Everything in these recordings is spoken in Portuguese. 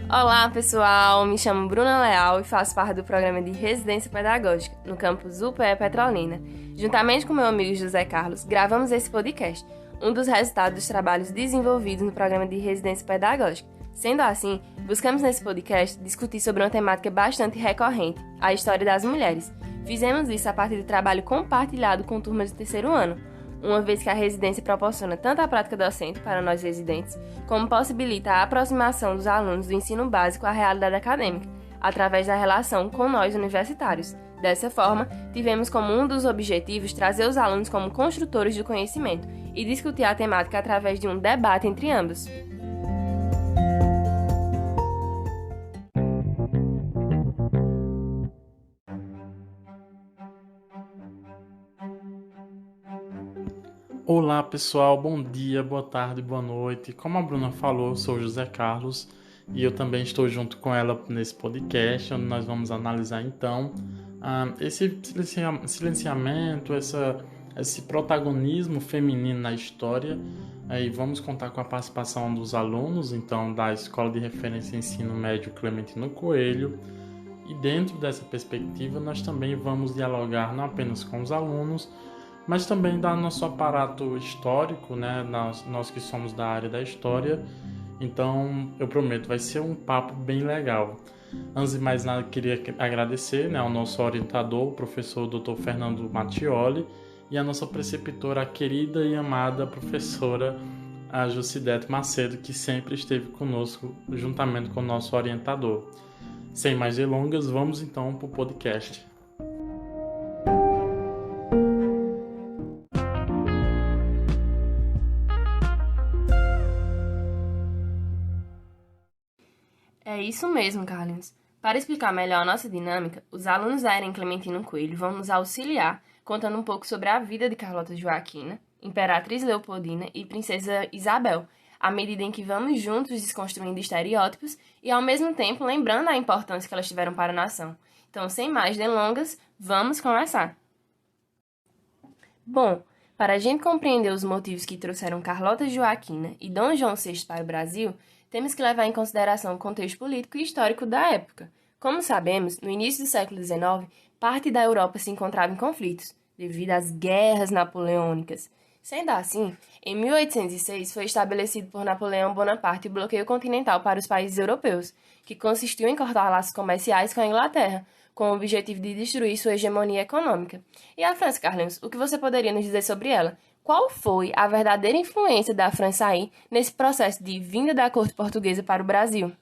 Olá, pessoal! Me chamo Bruna Leal e faço parte do programa de Residência Pedagógica no campus UPE Petrolina. Juntamente com meu amigo José Carlos, gravamos esse podcast, um dos resultados dos trabalhos desenvolvidos no programa de Residência Pedagógica. Sendo assim, buscamos nesse podcast discutir sobre uma temática bastante recorrente, a história das mulheres. Fizemos isso a partir do trabalho compartilhado com turmas do terceiro ano, uma vez que a residência proporciona tanto a prática docente para nós residentes, como possibilita a aproximação dos alunos do ensino básico à realidade acadêmica, através da relação com nós universitários. Dessa forma, tivemos como um dos objetivos trazer os alunos como construtores do conhecimento e discutir a temática através de um debate entre ambos. Olá pessoal, bom dia, boa tarde, boa noite. Como a Bruna falou, eu sou o José Carlos e eu também estou junto com ela nesse podcast, onde nós vamos analisar então esse silenciamento, esse protagonismo feminino na história. E vamos contar com a participação dos alunos então da Escola de Referência Ensino Médio Clementino Coelho. E dentro dessa perspectiva nós também vamos dialogar não apenas com os alunos, mas também da nosso aparato histórico, né? Nós que somos da área da história. Então, eu prometo, vai ser um papo bem legal. Antes de mais nada, queria agradecer, né, ao nosso orientador, o professor Dr. Fernando Mattioli, e a nossa preceptora, a querida e amada professora a Jucidete Macedo, que sempre esteve conosco, juntamente com o nosso orientador. Sem mais delongas, vamos então para o podcast. É isso mesmo, Carlinhos. Para explicar melhor a nossa dinâmica, os alunos da Eren Clementino Coelho vão nos auxiliar contando um pouco sobre a vida de Carlota Joaquina, Imperatriz Leopoldina e Princesa Isabel, à medida em que vamos juntos desconstruindo estereótipos e, ao mesmo tempo, lembrando a importância que elas tiveram para a nação. Então, sem mais delongas, vamos começar! Bom, para a gente compreender os motivos que trouxeram Carlota Joaquina e Dom João VI para o Brasil, temos que levar em consideração o contexto político e histórico da época. Como sabemos, no início do século XIX, parte da Europa se encontrava em conflitos, devido às guerras napoleônicas. Sendo assim, em 1806 foi estabelecido por Napoleão Bonaparte o bloqueio continental para os países europeus, que consistiu em cortar laços comerciais com a Inglaterra, com o objetivo de destruir sua hegemonia econômica. E a França, Carlinhos, o que você poderia nos dizer sobre ela? Qual foi a verdadeira influência da França aí nesse processo de vinda da corte portuguesa para o Brasil?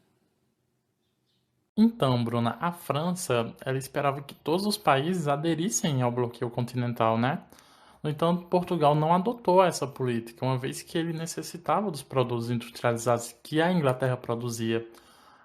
Então, Bruna, a França, ela esperava que todos os países aderissem ao bloqueio continental, né? No entanto, Portugal não adotou essa política, uma vez que ele necessitava dos produtos industrializados que a Inglaterra produzia.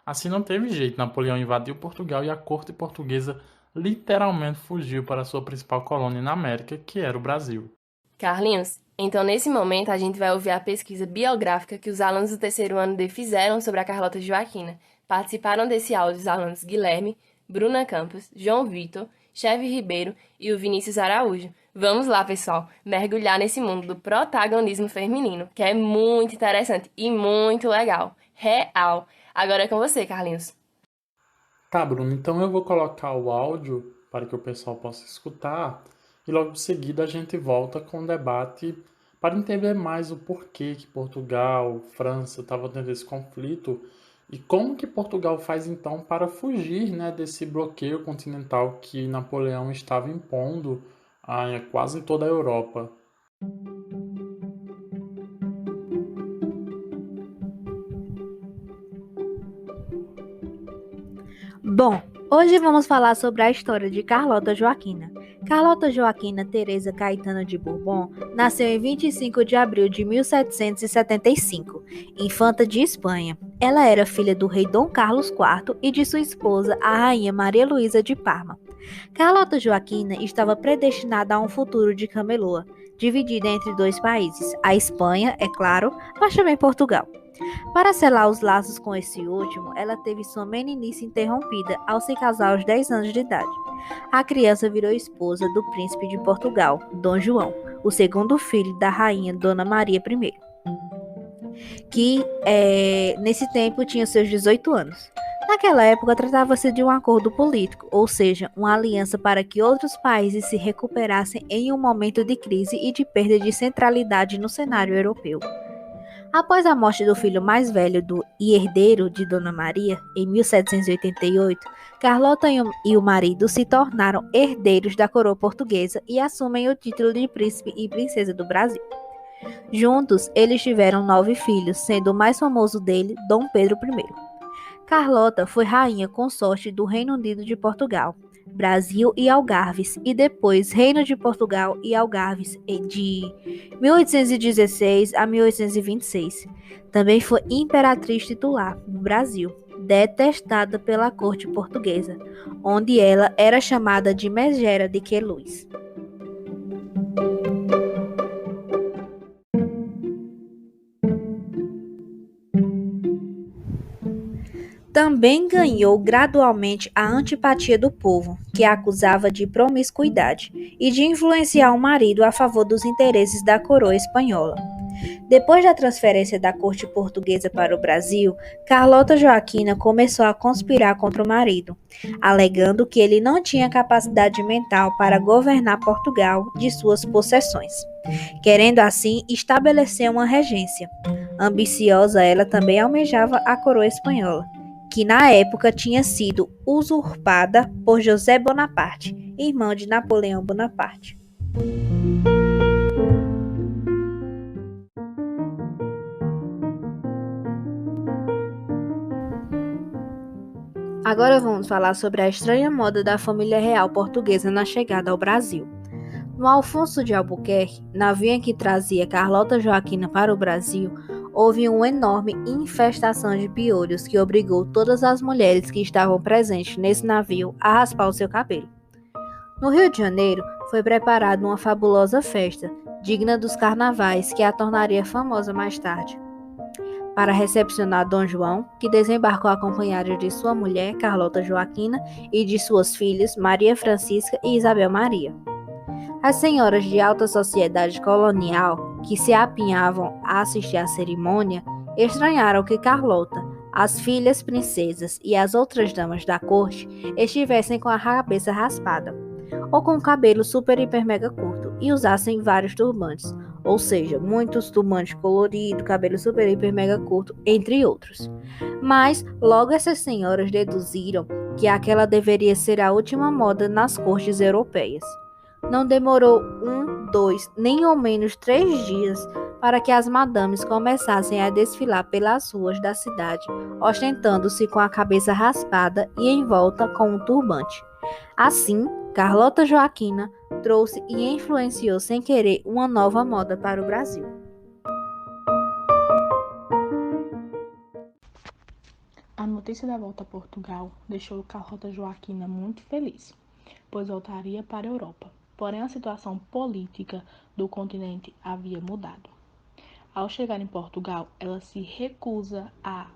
Assim não teve jeito, Napoleão invadiu Portugal e a corte portuguesa literalmente fugiu para sua principal colônia na América, que era o Brasil. Carlinhos, então nesse momento a gente vai ouvir a pesquisa biográfica que os alunos do terceiro ano D fizeram sobre a Carlota Joaquina. Participaram desse áudio os alunos Guilherme, Bruna Campos, João Vitor, Cheve Ribeiro e o Vinícius Araújo. Vamos lá, pessoal, mergulhar nesse mundo do protagonismo feminino, que é muito interessante e muito legal. Real. Agora é com você, Carlinhos. Tá, Bruno, então eu vou colocar o áudio para que o pessoal possa escutar e logo em seguida a gente volta com o debate para entender mais o porquê que Portugal, França estavam tendo esse conflito e como que Portugal faz então para fugir, né, desse bloqueio continental que Napoleão estava impondo a quase toda a Europa. Bom, hoje vamos falar sobre a história de Carlota Joaquina. Carlota Joaquina Teresa Caetana de Bourbon nasceu em 25 de abril de 1775, infanta de Espanha. Ela era filha do rei Dom Carlos IV e de sua esposa, a rainha Maria Luísa de Parma. Carlota Joaquina estava predestinada a um futuro de cameloa, dividida entre dois países, a Espanha, é claro, mas também Portugal. Para selar os laços com esse último, ela teve sua meninice interrompida ao se casar aos 10 anos de idade. A criança virou esposa do príncipe de Portugal, Dom João, o segundo filho da rainha Dona Maria I. que nesse tempo tinha seus 18 anos. Naquela época, tratava-se de um acordo político, ou seja, uma aliança para que outros países se recuperassem em um momento de crise e de perda de centralidade no cenário europeu. Após a morte do filho mais velho e herdeiro de Dona Maria, em 1788, Carlota e o marido se tornaram herdeiros da coroa portuguesa e assumem o título de príncipe e princesa do Brasil. Juntos, eles tiveram 9 filhos, sendo o mais famoso dele Dom Pedro I. Carlota foi rainha consorte do Reino Unido de Portugal, Brasil e Algarves, e depois Reino de Portugal e Algarves de 1816 a 1826. Também foi imperatriz titular no Brasil, detestada pela corte portuguesa, onde ela era chamada de Megera de Queluz. Também ganhou gradualmente a antipatia do povo, que a acusava de promiscuidade e de influenciar o marido a favor dos interesses da coroa espanhola. Depois da transferência da corte portuguesa para o Brasil, Carlota Joaquina começou a conspirar contra o marido, alegando que ele não tinha capacidade mental para governar Portugal de suas possessões, querendo assim estabelecer uma regência. Ambiciosa, ela também almejava a coroa espanhola, que na época tinha sido usurpada por José Bonaparte, irmão de Napoleão Bonaparte. Agora vamos falar sobre a estranha moda da família real portuguesa na chegada ao Brasil. No Alfonso de Albuquerque, navio em que trazia Carlota Joaquina para o Brasil, houve uma enorme infestação de piolhos que obrigou todas as mulheres que estavam presentes nesse navio a raspar o seu cabelo. No Rio de Janeiro, foi preparada uma fabulosa festa, digna dos carnavais, que a tornaria famosa mais tarde. Para recepcionar Dom João, que desembarcou acompanhado de sua mulher, Carlota Joaquina, e de suas filhas, Maria Francisca e Isabel Maria. As senhoras de alta sociedade colonial, que se apinhavam a assistir à cerimônia, estranharam que Carlota, as filhas princesas e as outras damas da corte estivessem com a cabeça raspada, ou com o cabelo super hiper mega curto, e usassem vários turbantes, ou seja, muitos turbantes coloridos, cabelo super hiper mega curto, entre outros. Mas logo essas senhoras deduziram que aquela deveria ser a última moda nas cortes europeias. Não demorou 1, 2, nem ao menos 3 dias para que as madames começassem a desfilar pelas ruas da cidade, ostentando-se com a cabeça raspada e envolta com um turbante. Assim, Carlota Joaquina trouxe e influenciou sem querer uma nova moda para o Brasil. A notícia da volta a Portugal deixou Carlota Joaquina muito feliz, pois voltaria para a Europa. Porém, a situação política do continente havia mudado. Ao chegar em Portugal, ela se recusa a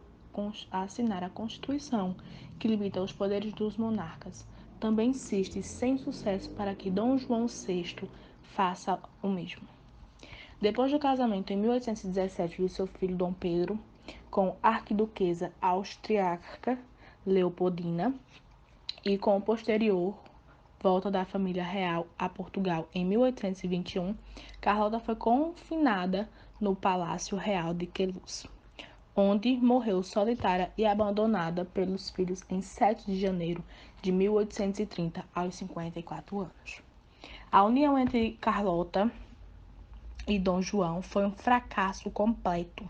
assinar a Constituição, que limita os poderes dos monarcas. Também insiste, sem sucesso, para que Dom João VI faça o mesmo. Depois do casamento em 1817 do seu filho Dom Pedro com a arquiduquesa austríaca Leopoldina e com o posterior volta da família real a Portugal em 1821, Carlota foi confinada no Palácio Real de Queluz, onde morreu solitária e abandonada pelos filhos em 7 de janeiro de 1830, aos 54 anos. A união entre Carlota e Dom João foi um fracasso completo.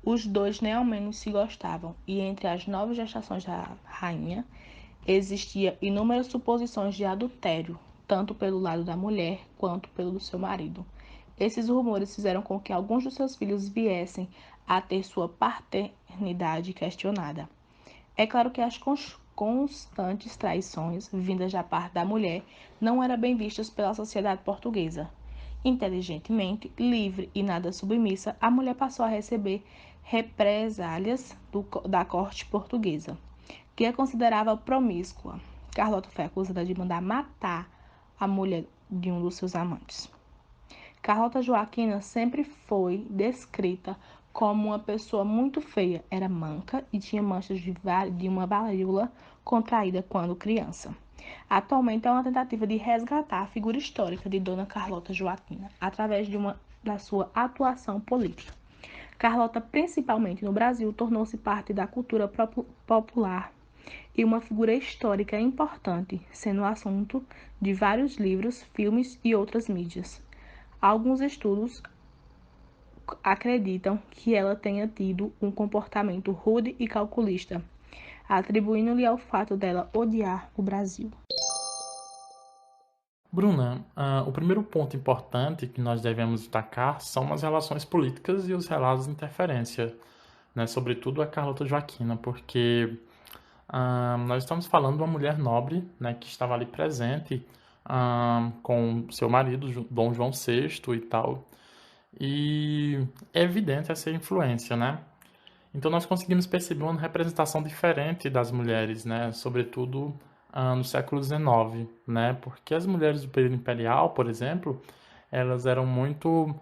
Os dois nem ao menos se gostavam, e entre as 9 gestações da rainha, existia inúmeras suposições de adultério, tanto pelo lado da mulher quanto pelo do seu marido. Esses rumores fizeram com que alguns dos seus filhos viessem a ter sua paternidade questionada. É claro que as constantes traições, vindas da parte da mulher, não eram bem vistas pela sociedade portuguesa. Inteligentemente, livre e nada submissa, a mulher passou a receber represálias da corte portuguesa, que a considerava promíscua. Carlota foi acusada de mandar matar a mulher de um dos seus amantes. Carlota Joaquina sempre foi descrita como uma pessoa muito feia, era manca e tinha manchas de uma varíola contraída quando criança. Atualmente é uma tentativa de resgatar a figura histórica de Dona Carlota Joaquina através da sua atuação política. Carlota, principalmente no Brasil, tornou-se parte da cultura popular e uma figura histórica importante, sendo assunto de vários livros, filmes e outras mídias. Alguns estudos acreditam que ela tenha tido um comportamento rude e calculista, atribuindo-lhe ao fato dela odiar o Brasil. Bruna, o primeiro ponto importante que nós devemos destacar são as relações políticas e os relatos de interferência, né? Sobretudo a Carlota Joaquina, porque nós estamos falando de uma mulher nobre, né, que estava ali presente com seu marido, Dom João VI e tal, e é evidente essa influência, né? Então nós conseguimos perceber uma representação diferente das mulheres, né? Sobretudo no século XIX, né? Porque as mulheres do período imperial, por exemplo, elas eram muito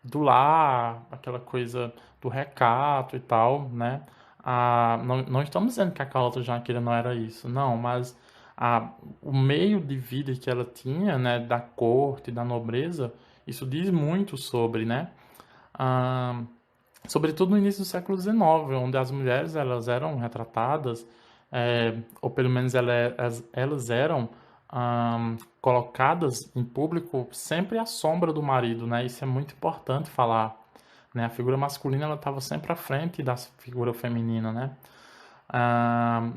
do lar, aquela coisa do recato e tal, né? Não estamos dizendo que a Carlota Joaquina não era isso, não, mas o meio de vida que ela tinha, né, da corte, da nobreza, isso diz muito sobre, né? Sobretudo no início do século XIX, onde as mulheres elas eram retratadas, ou pelo menos elas eram colocadas em público sempre à sombra do marido, né? Isso é muito importante falar, né? A figura masculina ela estava sempre à frente da figura feminina, né?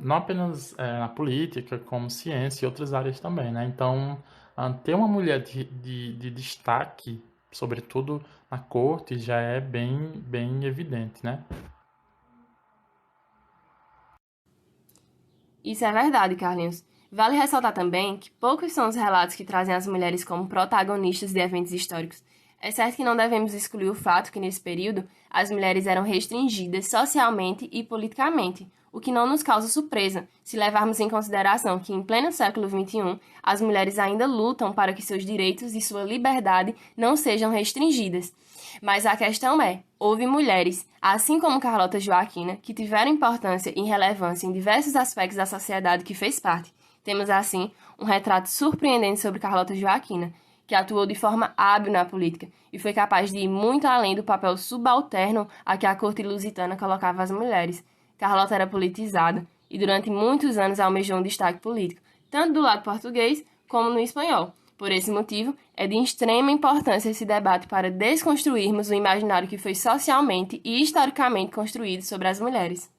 Não apenas na política, como ciência e outras áreas também, né? Então, ter uma mulher de destaque, sobretudo na corte, já é bem evidente, né? Isso é verdade, Carlinhos. Vale ressaltar também que poucos são os relatos que trazem as mulheres como protagonistas de eventos históricos. É certo que não devemos excluir o fato que, nesse período, as mulheres eram restringidas socialmente e politicamente, o que não nos causa surpresa, se levarmos em consideração que, em pleno século XXI, as mulheres ainda lutam para que seus direitos e sua liberdade não sejam restringidas. Mas a questão é, houve mulheres, assim como Carlota Joaquina, que tiveram importância e relevância em diversos aspectos da sociedade que fez parte. Temos, assim, um retrato surpreendente sobre Carlota Joaquina, que atuou de forma hábil na política e foi capaz de ir muito além do papel subalterno a que a corte lusitana colocava as mulheres. Carlota era politizada e durante muitos anos almejou um destaque político, tanto do lado português como no espanhol. Por esse motivo, é de extrema importância esse debate para desconstruirmos o imaginário que foi socialmente e historicamente construído sobre as mulheres.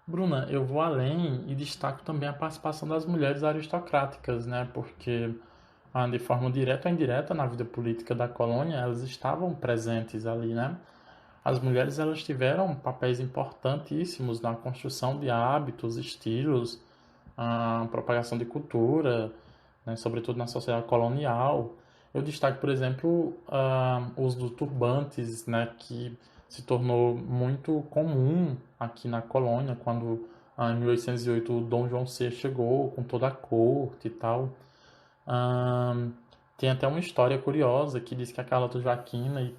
Bruna, eu vou além e destaco também a participação das mulheres aristocráticas, né? Porque de forma direta ou indireta na vida política da colônia, elas estavam presentes ali, né? As mulheres elas tiveram papéis importantíssimos na construção de hábitos, estilos, propagação de cultura, né? Sobretudo na sociedade colonial. Eu destaco, por exemplo, o uso dos turbantes, né? Que se tornou muito comum aqui na colônia, quando em 1808 o Dom João VI chegou com toda a corte e tal. Tem até uma história curiosa que diz que a Carlota Joaquina e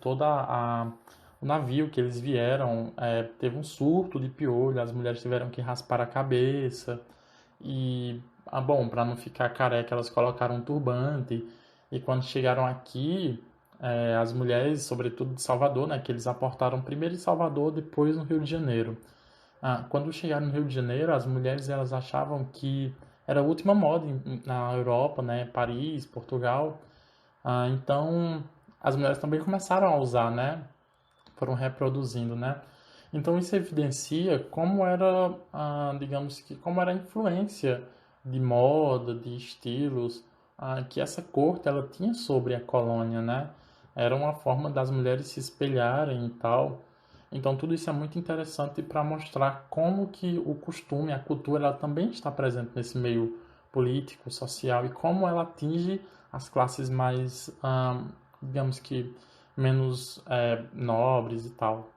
o navio que eles vieram teve um surto de piolho, as mulheres tiveram que raspar a cabeça e, bom, para não ficar careca, elas colocaram um turbante e quando chegaram aqui, as mulheres, sobretudo de Salvador, né, que eles aportaram primeiro em Salvador, depois no Rio de Janeiro. Quando chegaram no Rio de Janeiro, as mulheres elas achavam que era a última moda na Europa, né, Paris, Portugal. Então, as mulheres também começaram a usar, né, foram reproduzindo, né. Então, isso evidencia como era, digamos que, como era a influência de moda, de estilos, que essa corte ela tinha sobre a colônia, né. Era uma forma das mulheres se espelharem e tal. Então, tudo isso é muito interessante para mostrar como que o costume, a cultura, ela também está presente nesse meio político, social, e como ela atinge as classes mais, digamos que, menos nobres e tal.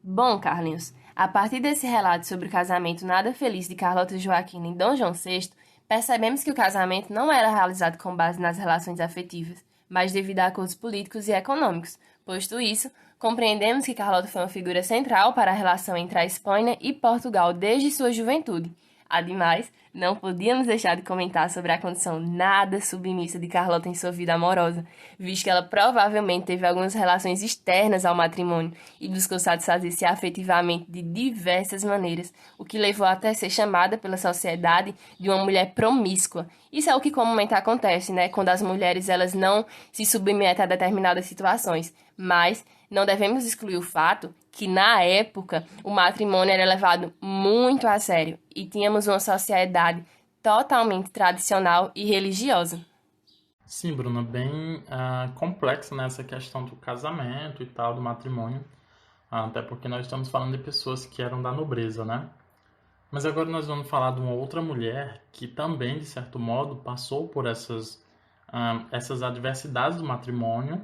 Bom, Carlinhos, a partir desse relato sobre o casamento nada feliz de Carlota Joaquina e Dom João VI, percebemos que o casamento não era realizado com base nas relações afetivas, mas devido a acordos políticos e econômicos, Posto isso, compreendemos que Carlota foi uma figura central para a relação entre a Espanha e Portugal desde sua juventude. Ademais, não podíamos deixar de comentar sobre a condição nada submissa de Carlota em sua vida amorosa, visto que ela provavelmente teve algumas relações externas ao matrimônio e buscou satisfazer-se afetivamente de diversas maneiras, o que levou até ser chamada pela sociedade de uma mulher promíscua. Isso é o que comumente acontece, né, quando as mulheres elas não se submetem a determinadas situações, mas não devemos excluir o fato que, na época, o matrimônio era levado muito a sério e tínhamos uma sociedade totalmente tradicional e religiosa. Sim, Bruna, bem complexa nessa questão do casamento e tal, do matrimônio, até porque nós estamos falando de pessoas que eram da nobreza, né? Mas agora nós vamos falar de uma outra mulher que também, de certo modo, passou por essas adversidades do matrimônio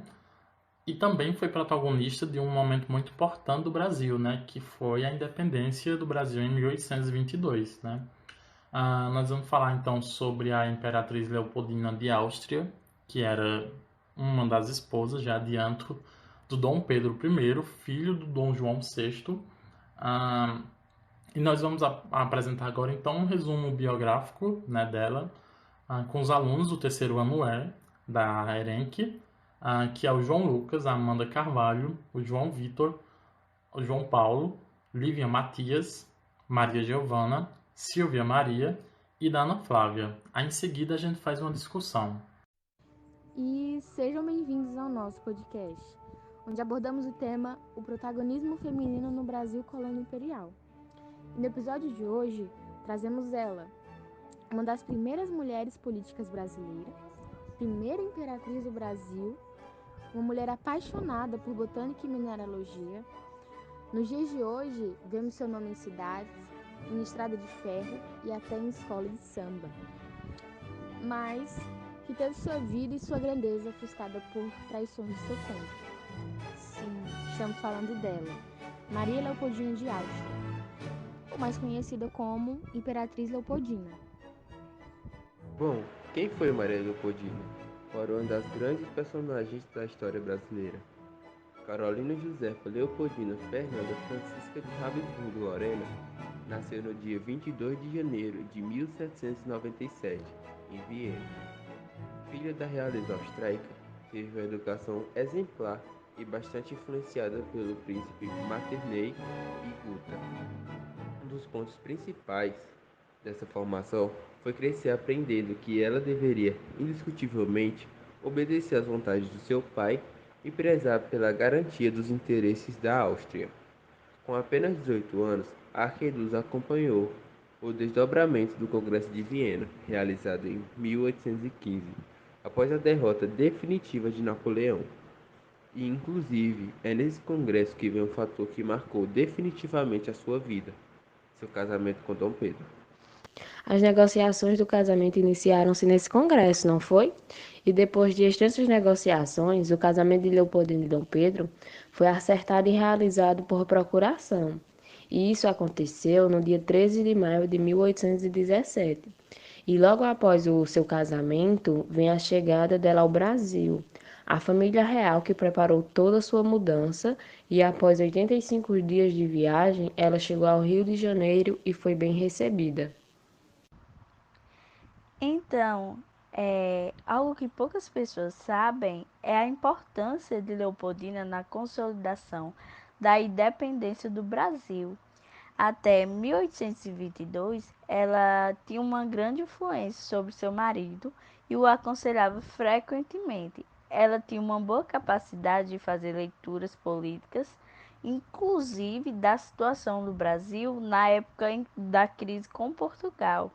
e também foi protagonista de um momento muito importante do Brasil, né? Que foi a independência do Brasil em 1822, né? Nós vamos falar então sobre a Imperatriz Leopoldina de Áustria, que era uma das esposas, já adianto, do Dom Pedro I, filho do Dom João VI. E nós vamos apresentar agora então um resumo biográfico, né, dela, com os alunos do terceiro ano E da ERENC, que é o João Lucas, a Amanda Carvalho, o João Vitor, o João Paulo, Lívia Matias, Maria Giovana, Silvia Maria e da Ana Flávia. Aí em seguida a gente faz uma discussão. E sejam bem-vindos ao nosso podcast, onde abordamos o tema O protagonismo feminino no Brasil colônia imperial. E no episódio de hoje, trazemos ela, uma das primeiras mulheres políticas brasileiras, primeira imperatriz do Brasil, uma mulher apaixonada por botânica e mineralogia. Nos dias de hoje, vemos seu nome em cidades, em estrada de ferro e até em escola de samba. Mas que teve sua vida e sua grandeza ofuscada por traições de seu tempo. Sim, estamos falando dela, Maria Leopoldina de Áustria, ou mais conhecida como Imperatriz Leopoldina. Bom, quem foi Maria Leopoldina? Foi uma das grandes personagens da história brasileira. Carolina Josefa Leopoldina Fernanda Francisca de Habsburgo Lorena nasceu no dia 22 de janeiro de 1797, em Viena. Filha da realeza austríaca, teve uma educação exemplar e bastante influenciada pelo príncipe Metternich e Guta. Um dos pontos principais dessa formação foi crescer aprendendo que ela deveria, indiscutivelmente, obedecer às vontades do seu pai e prezar pela garantia dos interesses da Áustria. Com apenas 18 anos, a arquiduca acompanhou o desdobramento do Congresso de Viena, realizado em 1815, após a derrota definitiva de Napoleão. E, inclusive, é nesse congresso que vem um fator que marcou definitivamente a sua vida, seu casamento com Dom Pedro. As negociações do casamento iniciaram-se nesse congresso, não foi? E depois de extensas negociações, o casamento de Leopoldina e Dom Pedro foi acertado e realizado por procuração. E isso aconteceu no dia 13 de maio de 1817. E logo após o seu casamento, vem a chegada dela ao Brasil. A família real que preparou toda a sua mudança e após 85 dias de viagem, ela chegou ao Rio de Janeiro e foi bem recebida. Então, algo que poucas pessoas sabem é a importância de Leopoldina na consolidação da independência do Brasil. Até 1822, ela tinha uma grande influência sobre seu marido e o aconselhava frequentemente. Ela tinha uma boa capacidade de fazer leituras políticas, inclusive da situação do Brasil na época da crise com Portugal.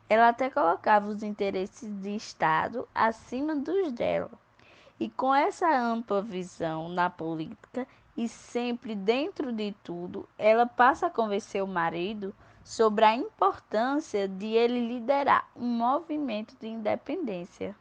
Ela até colocava os interesses de Estado acima dos dela. E com essa ampla visão na política e sempre dentro de tudo, ela passa a convencer o marido sobre a importância de ele liderar um movimento de independência.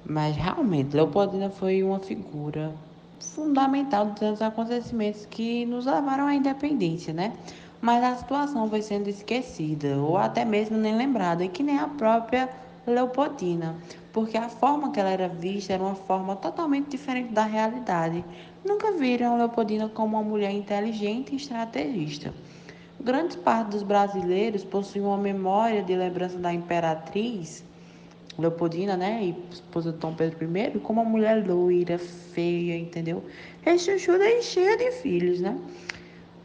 Mas realmente, Leopoldina foi uma figura fundamental dos acontecimentos que nos levaram à independência, né? Mas a situação foi sendo esquecida, ou até mesmo nem lembrada, e que nem a própria Leopoldina, porque a forma que ela era vista era uma forma totalmente diferente da realidade. Nunca viram Leopoldina como uma mulher inteligente e estrategista. Grande parte dos brasileiros possuem uma memória de lembrança da imperatriz Leopoldina, né, e esposa de Dom Pedro I, como uma mulher loira, feia, entendeu? Rechonchuda e cheia de filhos, né?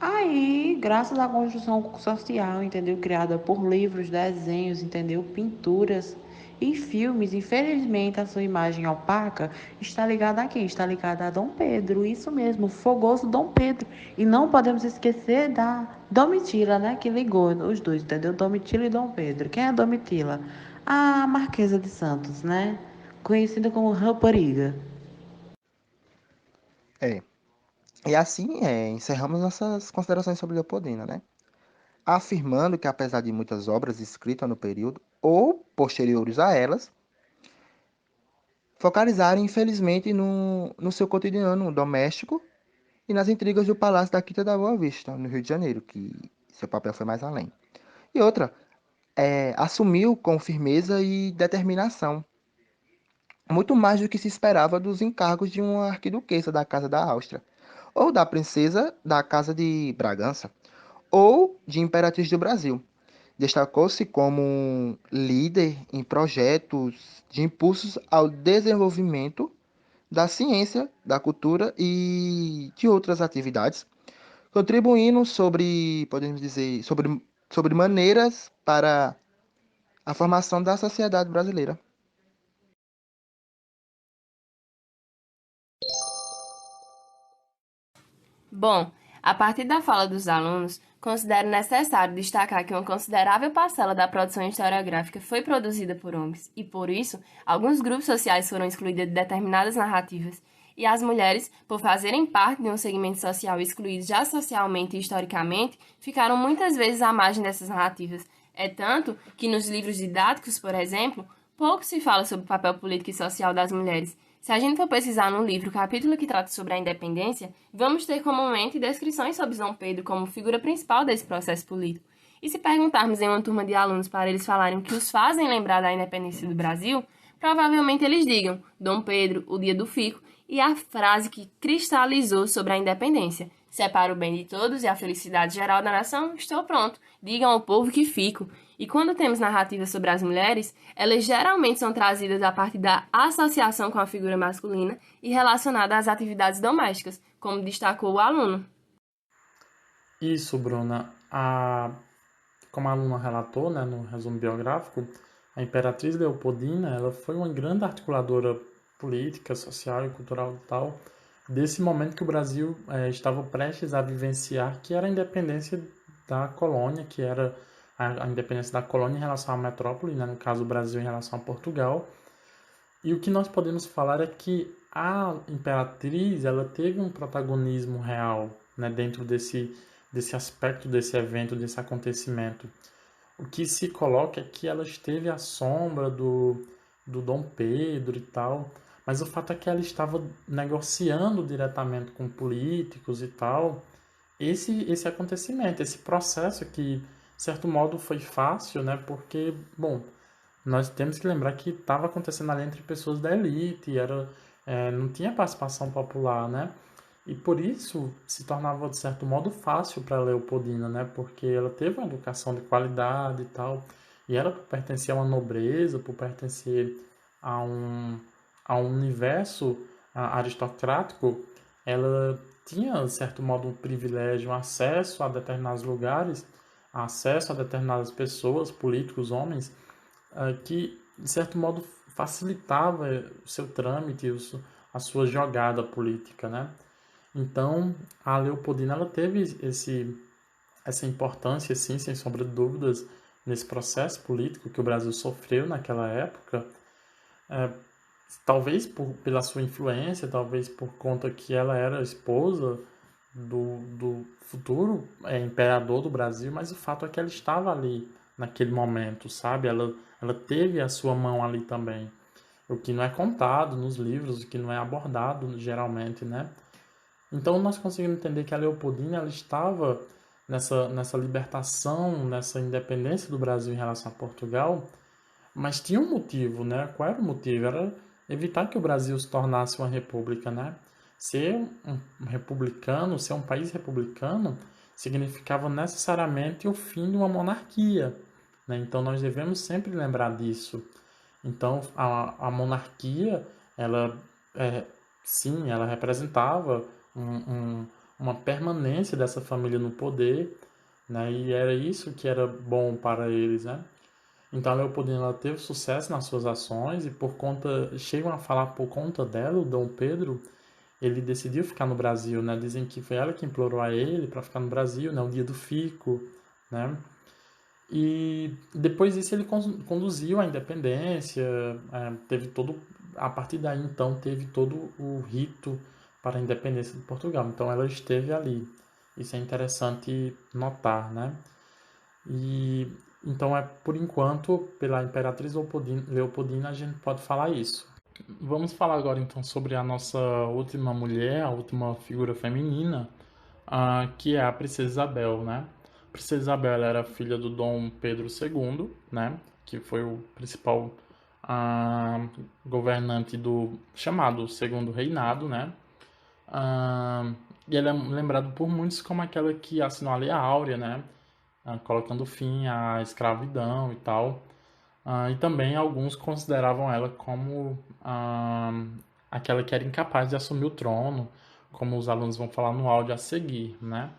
Aí, graças à construção social, entendeu? Criada por livros, desenhos, entendeu? Pinturas e filmes, infelizmente a sua imagem opaca está ligada a quem? Está ligada a Dom Pedro, isso mesmo, o fogoso Dom Pedro. E não podemos esquecer da Domitila, né? Que ligou os dois, entendeu? Domitila e Dom Pedro. Quem é a Domitila? A Marquesa de Santos, né? Conhecida como Rapariga. É. E assim, encerramos nossas considerações sobre Leopoldina, né? Afirmando que apesar de muitas obras escritas no período ou posteriores a elas, focalizarem infelizmente no seu cotidiano doméstico e nas intrigas do Palácio da Quinta da Boa Vista, no Rio de Janeiro, que seu papel foi mais além. E outra, assumiu com firmeza e determinação, muito mais do que se esperava dos encargos de uma arquiduquesa da Casa da Áustria, ou da princesa da Casa de Bragança, ou de imperatriz do Brasil. Destacou-se como um líder em projetos de impulsos ao desenvolvimento da ciência, da cultura e de outras atividades, contribuindo sobre, podemos dizer, sobre maneiras para a formação da sociedade brasileira. Bom, a partir da fala dos alunos, considero necessário destacar que uma considerável parcela da produção historiográfica foi produzida por homens, e por isso, alguns grupos sociais foram excluídos de determinadas narrativas, e as mulheres, por fazerem parte de um segmento social excluído já socialmente e historicamente, ficaram muitas vezes à margem dessas narrativas. É tanto que nos livros didáticos, por exemplo, pouco se fala sobre o papel político e social das mulheres. Se a gente for pesquisar no livro o capítulo que trata sobre a independência, vamos ter comumente descrições sobre Dom Pedro como figura principal desse processo político. E se perguntarmos em uma turma de alunos para eles falarem o que os fazem lembrar da independência do Brasil, provavelmente eles digam Dom Pedro, o dia do fico, e a frase que cristalizou sobre a independência. Se é para o bem de todos e a felicidade geral da nação, estou pronto. Digam ao povo que fico. E quando temos narrativas sobre as mulheres, elas geralmente são trazidas a partir da associação com a figura masculina e relacionada às atividades domésticas, como destacou o aluno. Isso, Bruna. Como a aluna relatou, né, no resumo biográfico, a Imperatriz Leopoldina ela foi uma grande articuladora política, social e cultural e tal, desse momento que o Brasil estava prestes a vivenciar, que era a independência da colônia, que era a independência da colônia em relação à metrópole, né, no caso o Brasil em relação a Portugal. E o que nós podemos falar é que a imperatriz ela teve um protagonismo real, né, dentro desse aspecto, desse evento, desse acontecimento. O que se coloca é que ela esteve à sombra do Dom Pedro e tal, mas o fato é que ela estava negociando diretamente com políticos e tal, esse acontecimento, esse processo que, de certo modo, foi fácil, né? Porque, bom, nós temos que lembrar que estava acontecendo ali entre pessoas da elite, não tinha participação popular, né? E por isso se tornava, de certo modo, fácil para a Leopoldina, né? Porque ela teve uma educação de qualidade e tal, e ela, por pertencer a uma nobreza, por pertencer a um universo aristocrático, ela tinha, de certo modo, um privilégio, um acesso a determinados lugares, acesso a determinadas pessoas, políticos, homens, que, de certo modo, facilitava o seu trâmite, a sua jogada política, né? Então, a Leopoldina ela teve essa importância, sim, sem sombra de dúvidas, nesse processo político que o Brasil sofreu naquela época, talvez pela sua influência, talvez por conta que ela era esposa do futuro imperador do Brasil, mas o fato é que ela estava ali naquele momento, sabe? Ela teve a sua mão ali também, o que não é contado nos livros, o que não é abordado geralmente, né? Então nós conseguimos entender que a Leopoldina ela estava nessa libertação, nessa independência do Brasil em relação a Portugal, Mas tinha um motivo, né? Qual era o motivo? Era evitar que o Brasil se tornasse uma república, né? Ser um republicano, ser um país republicano, significava necessariamente o fim de uma monarquia, né? Então nós devemos sempre lembrar disso. Então a monarquia, ela, sim, ela representava uma permanência dessa família no poder, né? E era isso que era bom para eles, né? Então a Leopoldina ela teve sucesso nas suas ações e chegam a falar por conta dela, o Dom Pedro, ele decidiu ficar no Brasil, né? Dizem que foi ela que implorou a ele para ficar no Brasil, né? O dia do fico, né? E depois disso ele conduziu a independência, a partir daí então teve todo o rito para a independência de Portugal. Então ela esteve ali. Isso é interessante notar, né? E então por enquanto, pela Imperatriz Leopoldina a gente pode falar isso. Vamos falar agora então sobre a nossa última mulher, a última figura feminina, que é a Princesa Isabel, né? A Princesa Isabel ela era filha do Dom Pedro II, né? Que foi o principal governante do chamado Segundo Reinado, né? E ela é lembrada por muitos como aquela que assinou a Lei Áurea, né? Colocando fim à escravidão e tal. E também alguns consideravam ela como aquela que era incapaz de assumir o trono, como os alunos vão falar no áudio a seguir, né?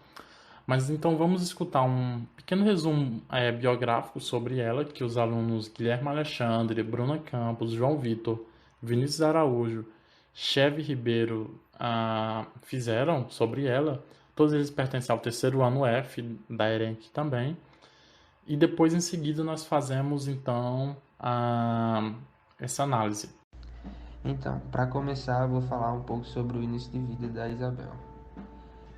Mas então vamos escutar um pequeno resumo biográfico sobre ela, que os alunos Guilherme Alexandre, Bruna Campos, João Vitor, Vinícius Araújo, Cheve Ribeiro fizeram sobre ela. Todos eles pertencem ao terceiro ano F da ERENC também. E depois, em seguida, nós fazemos, então, essa análise. Então, para começar, eu vou falar um pouco sobre o início de vida da Isabel.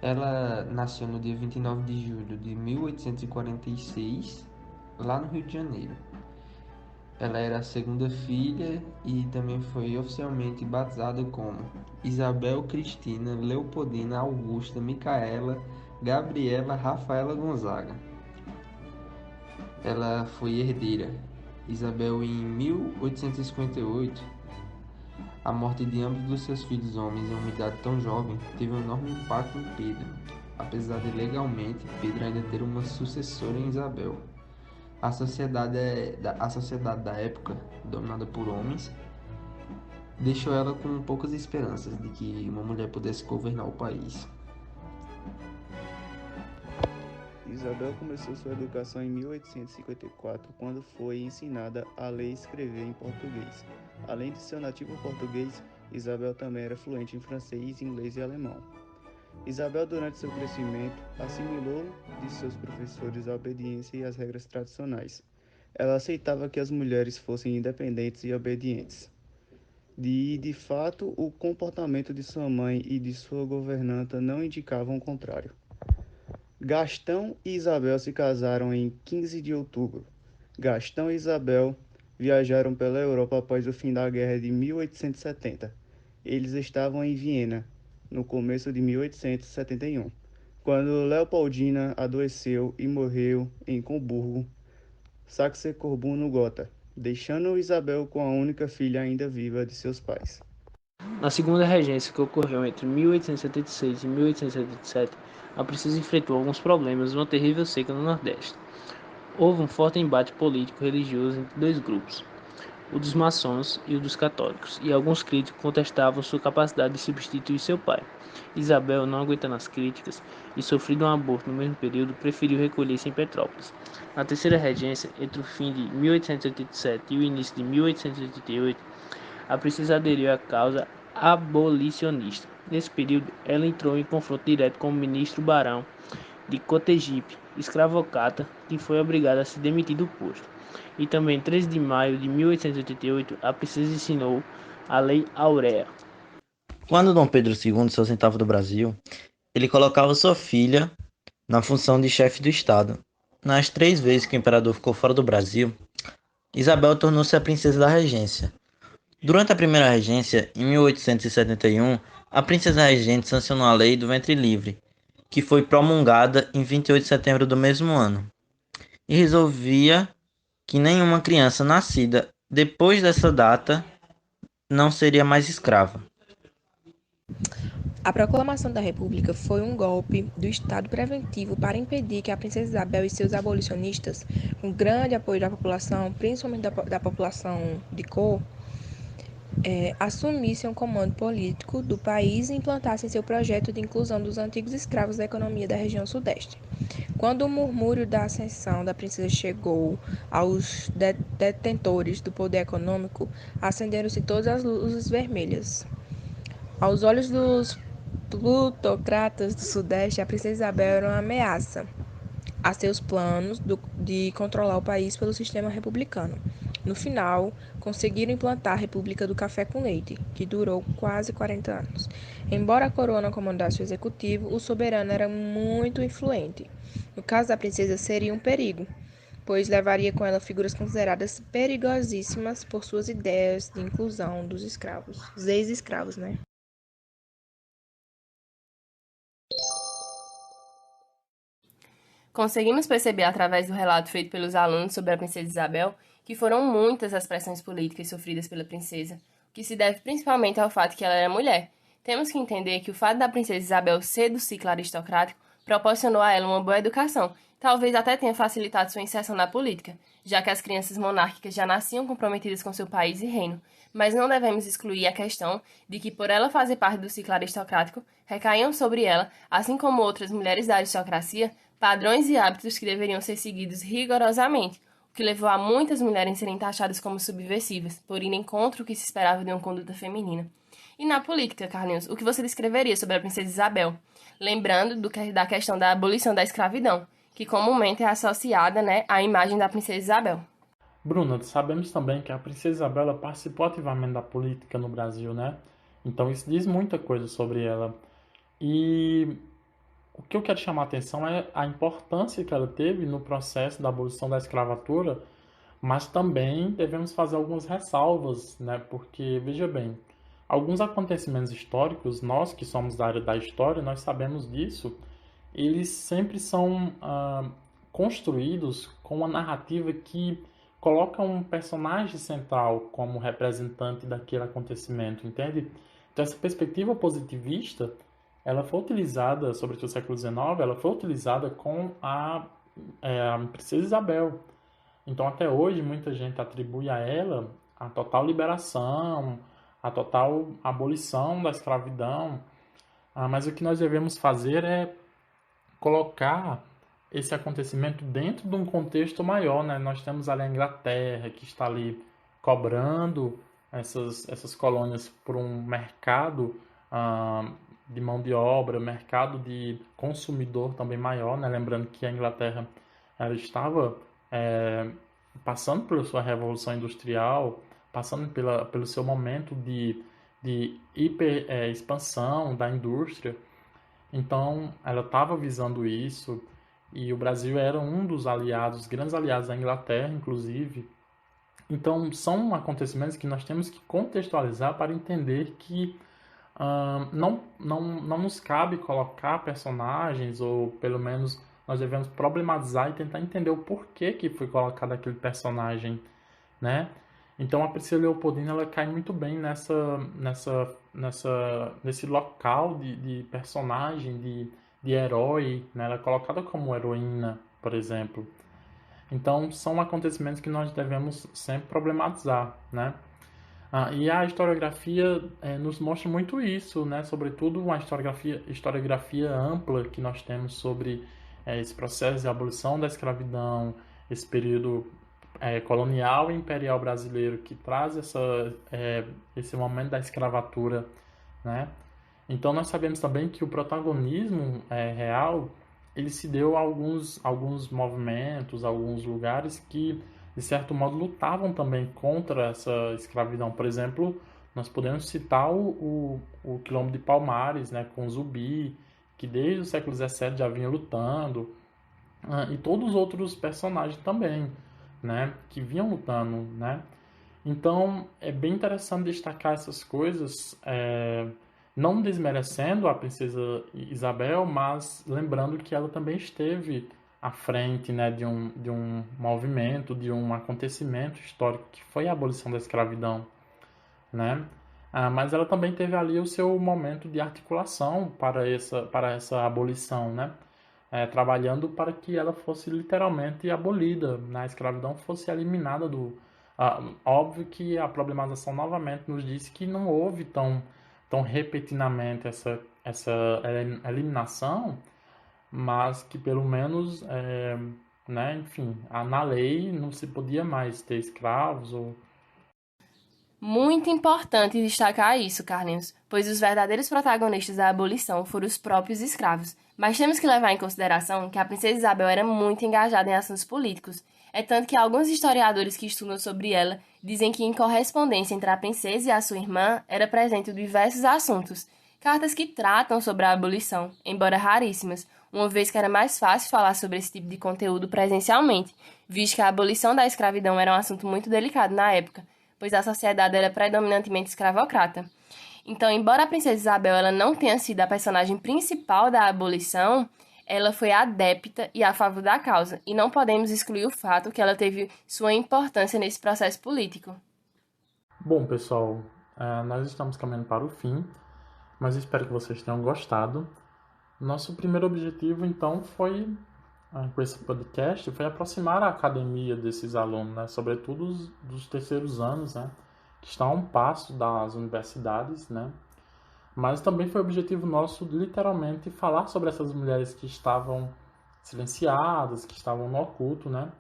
Ela nasceu no dia 29 de julho de 1846, lá no Rio de Janeiro. Ela era a segunda filha e também foi oficialmente batizada como Isabel Cristina Leopoldina Augusta Micaela Gabriela Rafaela Gonzaga. Ela foi herdeira. Isabel, em 1858, a morte de ambos dos seus filhos homens em uma idade tão jovem teve um enorme impacto em Pedro, apesar de legalmente Pedro ainda ter uma sucessora em Isabel. A sociedade da época, dominada por homens, deixou ela com poucas esperanças de que uma mulher pudesse governar o país. Isabel começou sua educação em 1854, quando foi ensinada a ler e escrever em português. Além de seu nativo português, Isabel também era fluente em francês, inglês e alemão. Isabel, durante seu crescimento, assimilou de seus professores a obediência e as regras tradicionais. Ela aceitava que as mulheres fossem independentes e obedientes. De fato, o comportamento de sua mãe e de sua governanta não indicavam o contrário. Gastão e Isabel se casaram em 15 de outubro. Gastão e Isabel viajaram pela Europa após o fim da Guerra de 1870. Eles estavam em Viena, no começo de 1871, quando Leopoldina adoeceu e morreu em Coburgo, Saxe-Coburgo-Gotha, deixando Isabel com a única filha ainda viva de seus pais. Na segunda regência, que ocorreu entre 1876 e 1877, a princesa enfrentou alguns problemas numa terrível seca no Nordeste. Houve um forte embate político-religioso entre dois grupos, o dos maçons e o dos católicos, e alguns críticos contestavam sua capacidade de substituir seu pai. Isabel, não aguentando as críticas e sofrendo um aborto no mesmo período, preferiu recolher-se em Petrópolis. Na terceira regência, entre o fim de 1887 e o início de 1888, a princesa aderiu à causa abolicionista. Nesse período, ela entrou em confronto direto com o ministro Barão de Cotegipe, escravocrata, que foi obrigado a se demitir do posto. E também, em 13 de maio de 1888, a princesa assinou a Lei Áurea. Quando Dom Pedro II se ausentava do Brasil, ele colocava sua filha na função de chefe do Estado. Nas 3 vezes que o imperador ficou fora do Brasil, Isabel tornou-se a princesa da regência. Durante a primeira regência, em 1871, a princesa regente sancionou a Lei do Ventre Livre, que foi promulgada em 28 de setembro do mesmo ano, e resolvia que nenhuma criança nascida depois dessa data não seria mais escrava. A proclamação da República foi um golpe do Estado preventivo para impedir que a princesa Isabel e seus abolicionistas, com grande apoio da população, principalmente da população de cor, assumissem o comando político do país e implantassem seu projeto de inclusão dos antigos escravos da economia da região sudeste. Quando o murmúrio da ascensão da princesa chegou aos detentores do poder econômico, acenderam-se todas as luzes vermelhas. Aos olhos dos plutocratas do Sudeste, a princesa Isabel era uma ameaça a seus planos de controlar o país pelo sistema republicano. No final, conseguiram implantar a República do Café com Leite, que durou quase 40 anos. Embora a coroa não comandasse o executivo, o soberano era muito influente. No caso da princesa, seria um perigo, pois levaria com ela figuras consideradas perigosíssimas por suas ideias de inclusão dos escravos, os ex-escravos, né? Conseguimos perceber através do relato feito pelos alunos sobre a princesa Isabel que foram muitas as pressões políticas sofridas pela princesa, o que se deve principalmente ao fato que ela era mulher. Temos que entender que o fato da princesa Isabel ser do ciclo aristocrático proporcionou a ela uma boa educação, talvez até tenha facilitado sua inserção na política, já que as crianças monárquicas já nasciam comprometidas com seu país e reino. Mas não devemos excluir a questão de que, por ela fazer parte do ciclo aristocrático, recaíam sobre ela, assim como outras mulheres da aristocracia, padrões e hábitos que deveriam ser seguidos rigorosamente, o que levou a muitas mulheres serem taxadas como subversivas, por irem contra o que se esperava de uma conduta feminina. E na política, Carlinhos, o que você descreveria sobre a princesa Isabel? Lembrando da questão da abolição da escravidão, que comumente é associada, à imagem da princesa Isabel. Bruna, sabemos também que a princesa Isabel ela participou ativamente da política no Brasil, né? Então isso diz muita coisa sobre ela. E o que eu quero chamar a atenção é a importância que ela teve no processo da abolição da escravatura, mas também devemos fazer algumas ressalvas, né? Porque, veja bem, alguns acontecimentos históricos, nós que somos da área da história, nós sabemos disso, eles sempre são construídos com uma narrativa que coloca um personagem central como representante daquele acontecimento, entende? Então essa perspectiva positivista, ela foi utilizada, sobretudo no século XIX, ela foi utilizada com a princesa Isabel. Então até hoje muita gente atribui a ela a total liberação, a total abolição da escravidão, mas o que nós devemos fazer é colocar esse acontecimento dentro de um contexto maior, né? Nós temos ali a Inglaterra, que está ali cobrando essas colônias por um mercado de mão de obra, mercado de consumidor também maior, né? Lembrando que a Inglaterra ela estava passando pela sua revolução industrial, passando pelo seu momento de expansão da indústria. Então, ela estava visando isso, e o Brasil era um dos aliados, grandes aliados da Inglaterra, inclusive. Então, são acontecimentos que nós temos que contextualizar para entender que não nos cabe colocar personagens, ou pelo menos nós devemos problematizar e tentar entender o porquê que foi colocado aquele personagem, né? Então a Priscila Leopoldina ela cai muito bem nesse local de personagem, de herói, né? Ela é colocada como heroína, por exemplo. Então são acontecimentos que nós devemos sempre problematizar, né? E a historiografia nos mostra muito isso, né? Sobretudo uma historiografia ampla que nós temos sobre esse processo de abolição da escravidão, esse período colonial e imperial brasileiro que traz esse momento da escravatura, né? Então nós sabemos também que o protagonismo real ele se deu a alguns movimentos, alguns lugares que de certo modo lutavam também contra essa escravidão. Por exemplo, nós podemos citar o Quilombo de Palmares, né, com Zumbi, que desde o século XVII já vinha lutando, e todos os outros personagens também, né, que vinham lutando, né? Então é bem interessante destacar essas coisas, não desmerecendo a princesa Isabel, mas lembrando que ela também esteve à frente, né, de um movimento, de um acontecimento histórico que foi a abolição da escravidão, né? Mas ela também teve ali o seu momento de articulação para essa abolição, né? Trabalhando para que ela fosse literalmente abolida, né? A escravidão fosse eliminada do... óbvio que a problematização novamente nos diz que não houve tão repentinamente essa eliminação, mas que pelo menos, né, enfim, na lei não se podia mais ter escravos ou... Muito importante destacar isso, Carlinhos, pois os verdadeiros protagonistas da abolição foram os próprios escravos. Mas temos que levar em consideração que a princesa Isabel era muito engajada em assuntos políticos. É tanto que alguns historiadores que estudam sobre ela dizem que em correspondência entre a princesa e a sua irmã era presente diversos assuntos. Cartas que tratam sobre a abolição, embora raríssimas, uma vez que era mais fácil falar sobre esse tipo de conteúdo presencialmente, visto que a abolição da escravidão era um assunto muito delicado na época, pois a sociedade era predominantemente escravocrata. Então, embora a princesa Isabel ela não tenha sido a personagem principal da abolição, ela foi adepta e a favor da causa, e não podemos excluir o fato que ela teve sua importância nesse processo político. Bom, pessoal, nós estamos caminhando para o fim, mas espero que vocês tenham gostado. Nosso primeiro objetivo, então, com esse podcast, foi aproximar a academia desses alunos, né? Sobretudo dos terceiros anos, né? Que estão a um passo das universidades, né? Mas também foi objetivo nosso, literalmente, falar sobre essas mulheres que estavam silenciadas, que estavam no oculto, né?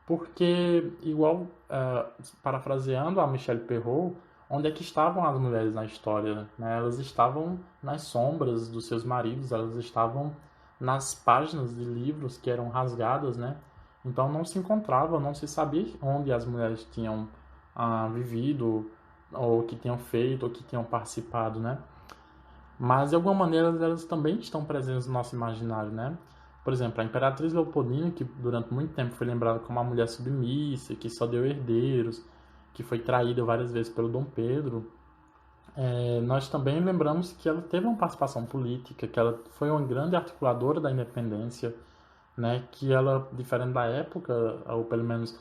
Porque, igual, parafraseando a Michelle Perrault, onde é que estavam as mulheres na história, né? Elas estavam nas sombras dos seus maridos, elas estavam nas páginas de livros que eram rasgadas, né? Então não se encontrava, não se sabia onde as mulheres tinham vivido, ou que tinham feito, ou que tinham participado, né? Mas de alguma maneira elas também estão presentes no nosso imaginário, né? Por exemplo, a Imperatriz Leopoldina, que durante muito tempo foi lembrada como uma mulher submissa, que só deu herdeiros, que foi traída várias vezes pelo Dom Pedro, nós também lembramos que ela teve uma participação política, que ela foi uma grande articuladora da independência, né? Que ela, diferente da época, ou pelo menos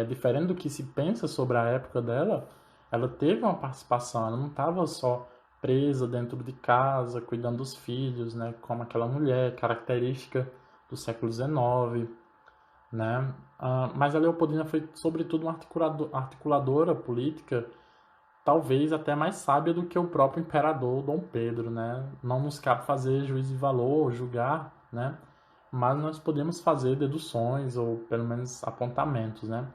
diferente do que se pensa sobre a época dela, ela teve uma participação, ela não estava só presa dentro de casa, cuidando dos filhos, né? Como aquela mulher característica do século XIX, né? Mas a Leopoldina foi, sobretudo, uma articuladora política, talvez até mais sábia do que o próprio imperador Dom Pedro, né? Não nos cabe fazer juízo de valor, julgar, né? Mas nós podemos fazer deduções ou pelo menos apontamentos, né?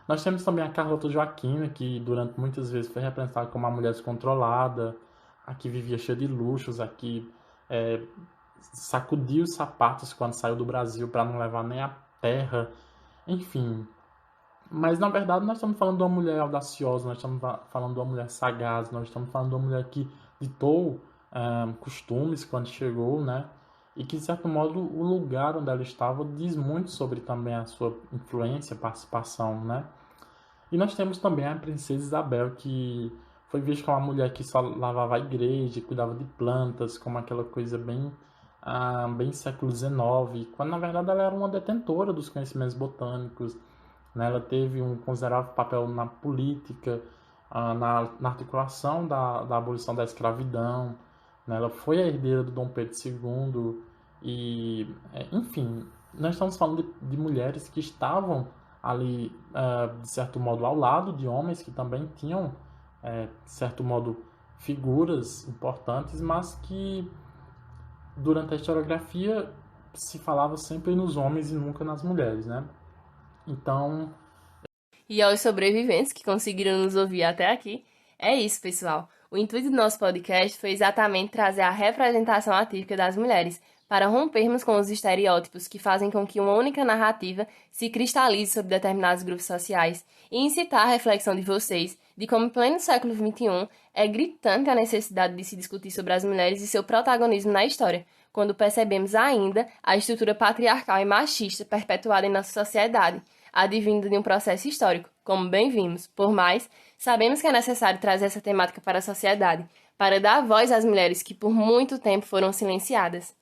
Nós temos também a Carlota Joaquina, que durante muitas vezes foi representada como uma mulher descontrolada, a que vivia cheia de luxos, a que sacudiu os sapatos quando saiu do Brasil para não levar nem a terra, enfim. Mas, na verdade, nós estamos falando de uma mulher audaciosa, nós estamos falando de uma mulher sagaz, nós estamos falando de uma mulher que ditou costumes quando chegou, né? E que, de certo modo, o lugar onde ela estava diz muito sobre também a sua influência, participação, né? E nós temos também a princesa Isabel, que foi vista como uma mulher que só lavava a igreja, cuidava de plantas, como aquela coisa bem século XIX, quando, na verdade, ela era uma detentora dos conhecimentos botânicos, né? Ela teve um considerável papel na política, na articulação da abolição da escravidão, né? Ela foi a herdeira do Dom Pedro II e, enfim, nós estamos falando de mulheres que estavam ali, de certo modo, ao lado de homens que também tinham, de certo modo, figuras importantes, mas que, durante a historiografia, se falava sempre nos homens e nunca nas mulheres, né? Então... E aos sobreviventes que conseguiram nos ouvir até aqui, é isso, pessoal. O intuito do nosso podcast foi exatamente trazer a representação atípica das mulheres, para rompermos com os estereótipos que fazem com que uma única narrativa se cristalize sobre determinados grupos sociais e incitar a reflexão de vocês de como, em pleno século XXI, é gritante a necessidade de se discutir sobre as mulheres e seu protagonismo na história, quando percebemos ainda a estrutura patriarcal e machista perpetuada em nossa sociedade, advinda de um processo histórico, como bem vimos. Por mais, sabemos que é necessário trazer essa temática para a sociedade, para dar voz às mulheres que por muito tempo foram silenciadas.